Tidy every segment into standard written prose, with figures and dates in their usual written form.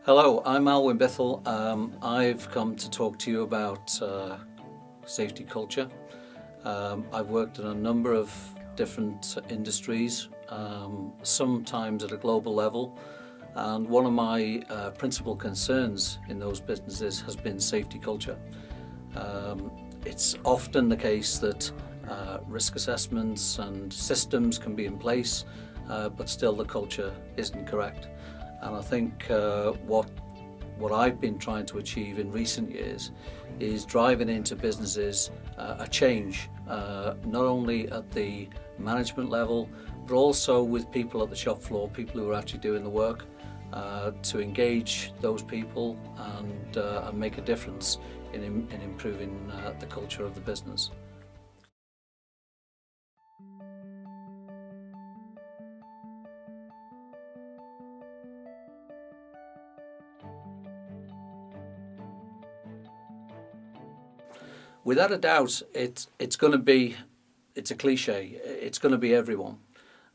Hello, I'm Alwyn Bithell. I've come to talk to you about safety culture. I've worked in a number of different industries, sometimes at a global level, and one of my principal concerns in those businesses has been safety culture. It's often the case that risk assessments and systems can be in place, but still the culture isn't correct. And I think what I've been trying to achieve in recent years is driving into businesses a change, not only at the management level, but also with people at the shop floor, people who are actually doing the work, to engage those people and make a difference in improving the culture of the business. Without a doubt, it's a cliche, it's going to be everyone.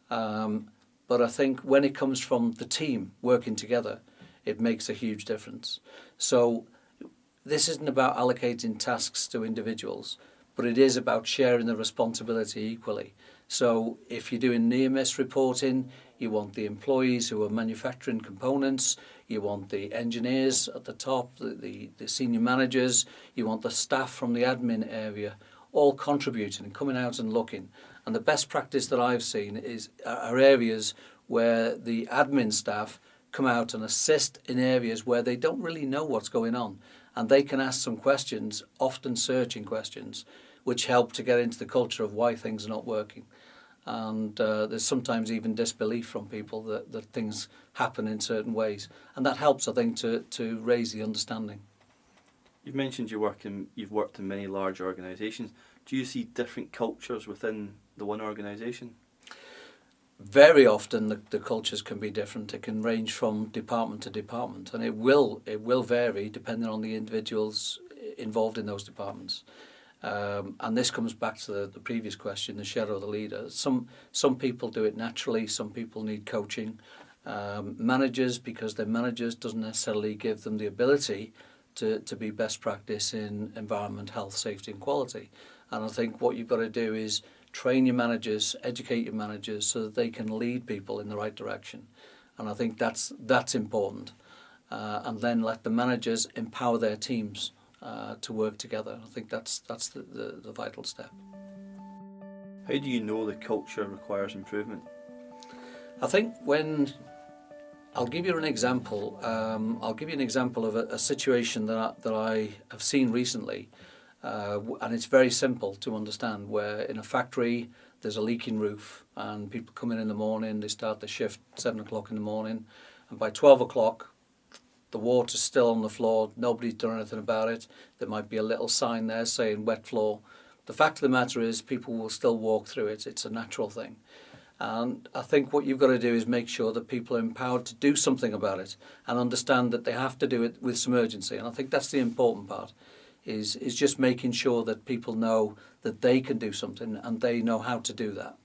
But I think when it comes from the team working together, it makes a huge difference. So this isn't about allocating tasks to individuals, but it is about sharing the responsibility equally. So if you're doing near-miss reporting, you want the employees who are manufacturing components, you want the engineers at the top, the senior managers, you want the staff from the admin area, all contributing and coming out and looking. And the best practice that I've seen are areas where the admin staff come out and assist in areas where they don't really know what's going on. And they can ask some questions, often searching questions, which help to get into the culture of why things are not working. And there's sometimes even disbelief from people that things happen in certain ways. And that helps, I think, to raise the understanding. You've mentioned you've worked in many large organisations. Do you see different cultures within the one organisation? Very often the cultures can be different. It can range from department to department, and it will vary depending on the individuals involved in those departments. And this comes back to the previous question, the shadow of the leader. Some people do it naturally, some people need coaching. Managers, because they're managers, doesn't necessarily give them the ability to be best practice in environment, health, safety and quality. And I think what you've got to do is train your managers, educate your managers so that they can lead people in the right direction. And I think that's important. And then let the managers empower their teams to work together. I think that's the vital step. How do you know the culture requires improvement? I think I'll give you an example. I'll give you an example of a situation that I have seen recently, and it's very simple to understand. Where in a factory there's a leaking roof, and people come in the morning. They start the shift 7 o'clock in the morning, and by 12 o'clock. The water's still on the floor, nobody's done anything about it. There might be a little sign there saying wet floor. The fact of the matter is people will still walk through it. It's a natural thing. And I think what you've got to do is make sure that people are empowered to do something about it and understand that they have to do it with some urgency. And I think that's the important part, is just making sure that people know that they can do something and they know how to do that.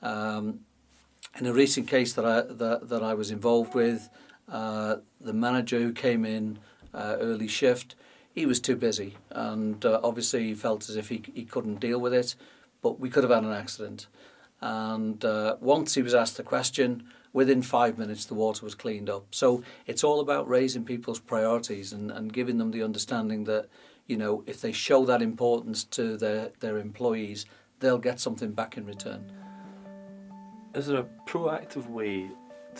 In a recent case that I was involved with, the manager who came in early shift, he was too busy, and obviously he felt as if he couldn't deal with it, but we could have had an accident. And once he was asked the question, within 5 minutes the water was cleaned up. So it's all about raising people's priorities and giving them the understanding that, you know, if they show that importance to their employees, they'll get something back in return. Is there a proactive way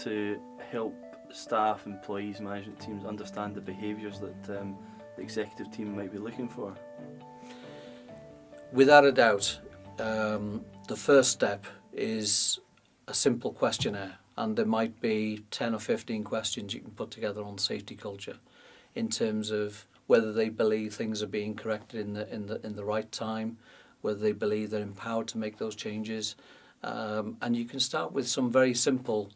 to help staff, employees, management teams understand the behaviours that the executive team might be looking for? Without a doubt, the first step is a simple questionnaire, and there might be 10 or 15 questions you can put together on safety culture in terms of whether they believe things are being corrected in the right time, whether they believe they're empowered to make those changes. And you can start with some very simple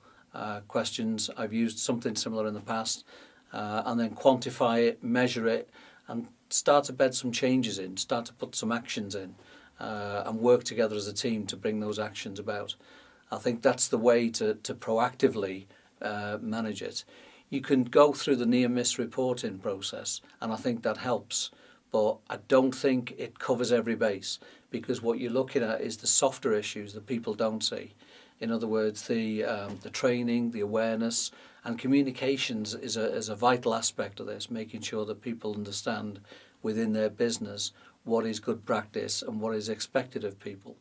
questions. I've used something similar in the past, and then quantify it, measure it, and start to bed some changes in, start to put some actions in, and work together as a team to bring those actions about. I think that's the way to proactively manage it. You can go through the near-miss reporting process, and I think that helps. But I don't think it covers every base, because what you're looking at is the softer issues that people don't see. In other words, the training, the awareness, and communications is a vital aspect of this, making sure that people understand within their business what is good practice and what is expected of people,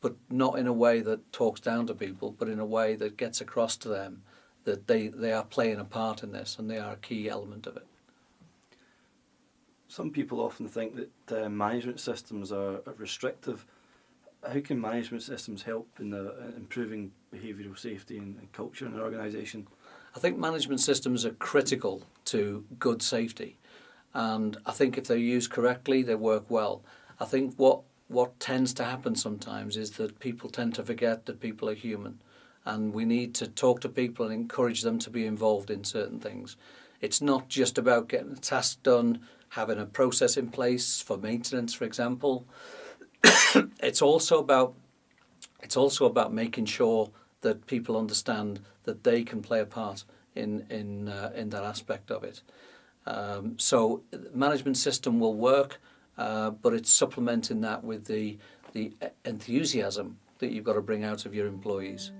but not in a way that talks down to people, but in a way that gets across to them that they are playing a part in this and they are a key element of it. Some people often think that management systems are restrictive. How can management systems help in improving behavioural safety and culture in an organisation? I think management systems are critical to good safety, and I think if they're used correctly, they work well. I think what tends to happen sometimes is that people tend to forget that people are human, and we need to talk to people and encourage them to be involved in certain things. It's not just about getting a task done, having a process in place for maintenance, for example. It's also about making sure that people understand that they can play a part in that aspect of it. So the management system will work, but it's supplementing that with the enthusiasm that you've got to bring out of your employees.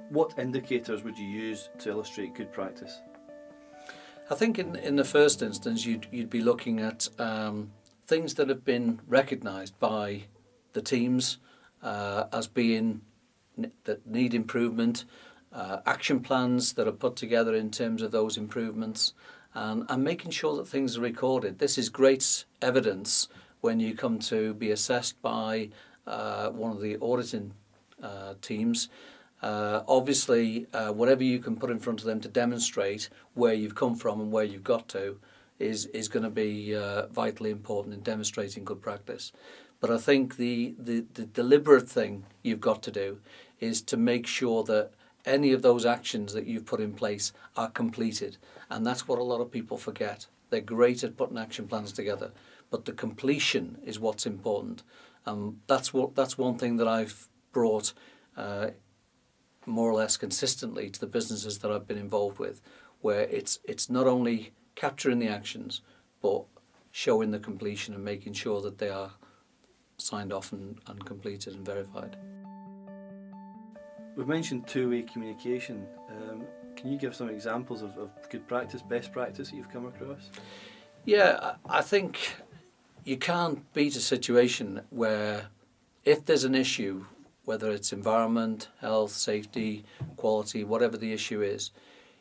What indicators would you use to illustrate good practice? I think in the first instance you'd be looking at things that have been recognised by the teams as being that need improvement, action plans that are put together in terms of those improvements, and making sure that things are recorded. This is great evidence when you come to be assessed by one of the auditing teams. Obviously, whatever you can put in front of them to demonstrate where you've come from and where you've got to is going to be vitally important in demonstrating good practice. But I think the deliberate thing you've got to do is to make sure that any of those actions that you've put in place are completed. And that's what a lot of people forget. They're great at putting action plans together, but the completion is what's important. That's one thing that I've brought more or less consistently to the businesses that I've been involved with, where it's not only capturing the actions, but showing the completion and making sure that they are signed off and completed and verified. We've mentioned two-way communication. Can you give some examples of good practice, best practice that you've come across? Yeah, I think you can't beat a situation where if there's an issue, whether it's environment, health, safety, quality, whatever the issue is,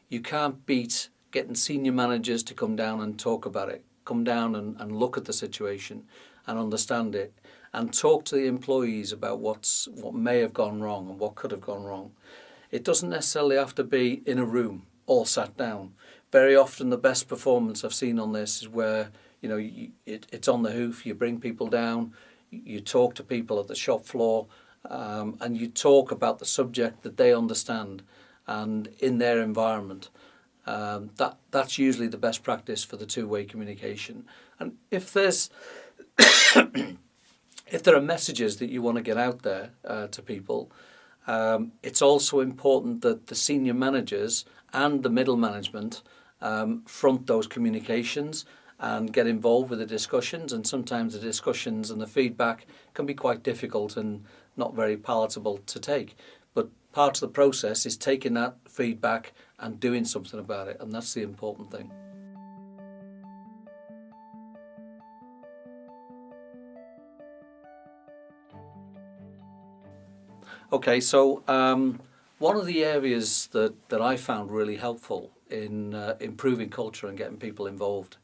you can't beat getting senior managers to come down and talk about it, come down and look at the situation and understand it, and talk to the employees about what may have gone wrong and what could have gone wrong. It doesn't necessarily have to be in a room, all sat down. Very often the best performance I've seen on this is where it's on the hoof, you bring people down, you talk to people at the shop floor, and you talk about the subject that they understand and in their environment. That's usually the best practice for the two-way communication. And if there's if there are messages that you want to get out there to people, it's also important that the senior managers and the middle management front those communications and get involved with the discussions. And sometimes the discussions and the feedback can be quite difficult and not very palatable to take. But part of the process is taking that feedback and doing something about it, and that's the important thing. Okay, so one of the areas that I found really helpful in improving culture and getting people involved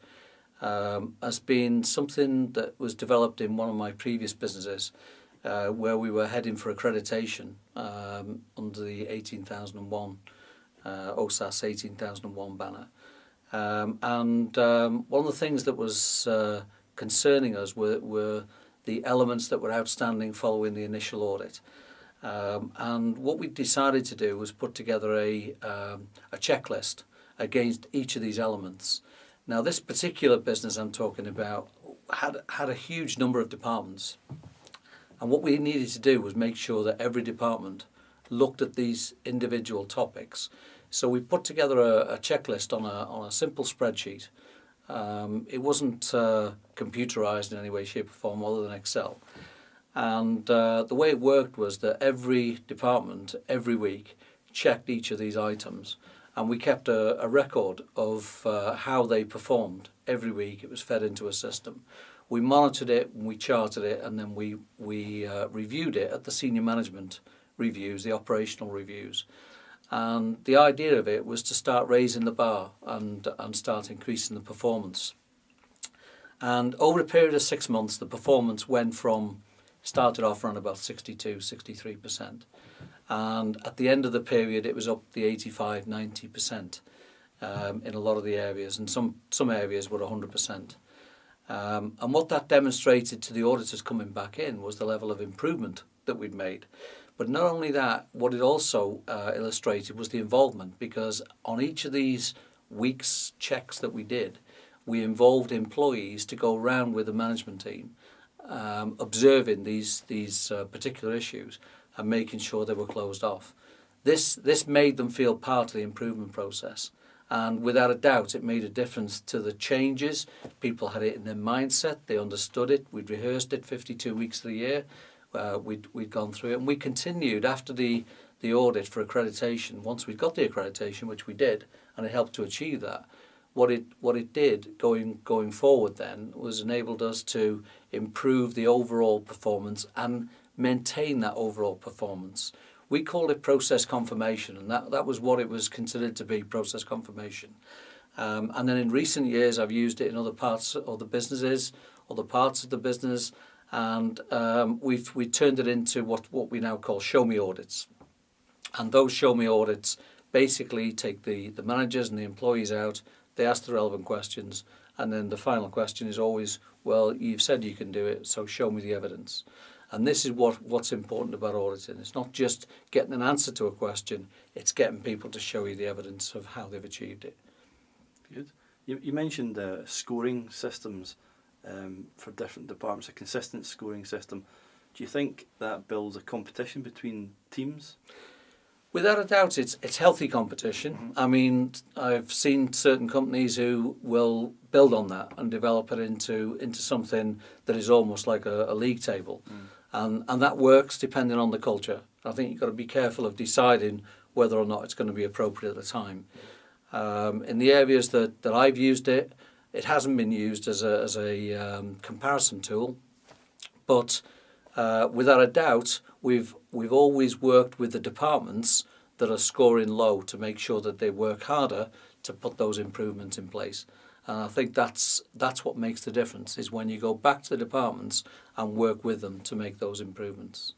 has been something that was developed in one of my previous businesses where we were heading for accreditation under the 18001, OSAS 18001 banner. And one of the things that was concerning us were the elements that were outstanding following the initial audit. And what we decided to do was put together a checklist against each of these elements. Now, this particular business I'm talking about had a huge number of departments. And what we needed to do was make sure that every department looked at these individual topics So we put together a checklist on a simple spreadsheet. It wasn't computerized in any way, shape, or form other than Excel. And the way it worked was that every department, every week, checked each of these items. And we kept a record of how they performed every week. It was fed into a system. We monitored it, we charted it, and then we reviewed it at the senior management reviews, the operational reviews. And the idea of it was to start raising the bar and start increasing the performance. And over a period of 6 months, the performance started off around about 62-63%. And at the end of the period, it was up the 85-90% in a lot of the areas, and some areas were 100%. And what that demonstrated to the auditors coming back in was the level of improvement that we'd made. But not only that, what it also illustrated was the involvement, because on each of these weeks' checks that we did, we involved employees to go around with the management team, observing these particular issues and making sure they were closed off. This made them feel part of the improvement process. And without a doubt, it made a difference to the changes. People had it in their mindset. They understood it. We'd rehearsed it 52 weeks of the year. We'd gone through it. And we continued after the audit for accreditation. Once we'd got the accreditation, which we did, and it helped to achieve that, what it did going forward then was enabled us to improve the overall performance and maintain that overall performance. We called it process confirmation, and that was what it was considered to be, process confirmation. And then in recent years, I've used it in other parts of the businesses, other parts of the business, and we turned it into what we now call show me audits. And those show me audits basically take the managers and the employees out, they ask the relevant questions, and then the final question is always, well, you've said you can do it, so show me the evidence. And this is what's important about auditing. It's not just getting an answer to a question, it's getting people to show you the evidence of how they've achieved it. Good. You mentioned scoring systems for different departments, a consistent scoring system. Do you think that builds a competition between teams? Without a doubt, it's healthy competition. Mm-hmm. I mean, I've seen certain companies who will build on that and develop it into something that is almost like a league table. And that works depending on the culture. I think you've got to be careful of deciding whether or not it's going to be appropriate at the time. In the areas that I've used it, it hasn't been used as a comparison tool, but without a doubt, we've always worked with the departments that are scoring low to make sure that they work harder to put those improvements in place. And I think that's what makes the difference, is when you go back to the departments and work with them to make those improvements.